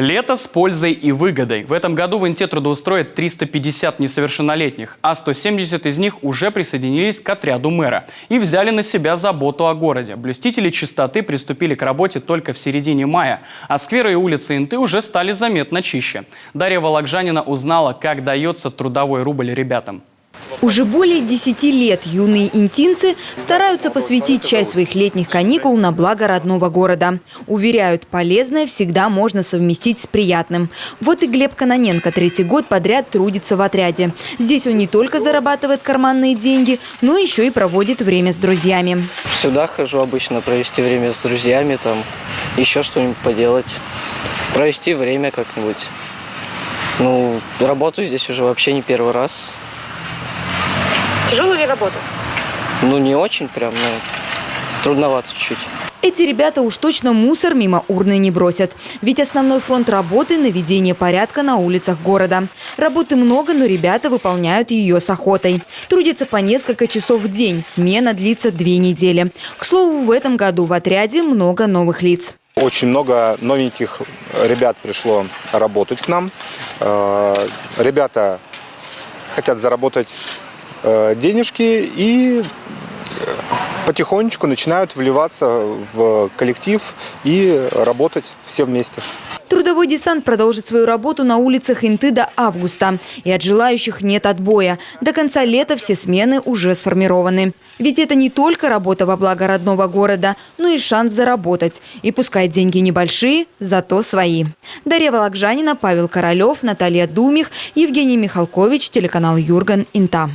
Лето с пользой и выгодой. В этом году в Инте трудоустроят 350 несовершеннолетних, а 170 из них уже присоединились к отряду мэра и взяли на себя заботу о городе. Блюстители чистоты приступили к работе только в середине мая, а скверы и улицы Инты уже стали заметно чище. Дарья Вологжанина узнала, как дается трудовой рубль ребятам. Уже более 10 лет юные интинцы стараются посвятить часть своих летних каникул на благо родного города. Уверяют, полезное всегда можно совместить с приятным. Вот и Глеб Кононенко 3-й год подряд трудится в отряде. Здесь он не только зарабатывает карманные деньги, но еще и проводит время с друзьями. Сюда хожу обычно провести время с друзьями, там еще что-нибудь поделать, провести время как-нибудь. Работаю здесь уже вообще не первый раз. Тяжелая ли работа? Не очень прям, но трудновато чуть-чуть. Эти ребята уж точно мусор мимо урны не бросят. Ведь основной фронт работы – наведение порядка на улицах города. Работы много, но ребята выполняют ее с охотой. Трудятся по несколько часов в день. Смена длится 2 недели. К слову, в этом году в отряде много новых лиц. Очень много новеньких ребят пришло работать к нам. Ребята хотят заработать денежки и потихонечку начинают вливаться в коллектив и работать все вместе. Трудовой десант продолжит свою работу на улицах Инты до августа. И от желающих нет отбоя. До конца лета все смены уже сформированы. Ведь это не только работа во благо родного города, но и шанс заработать. И пускай деньги небольшие, зато свои. Дарья Вологжанина, Павел Королев, Наталья Думих, Евгений Михалкович, телеканал Юрган, Инта.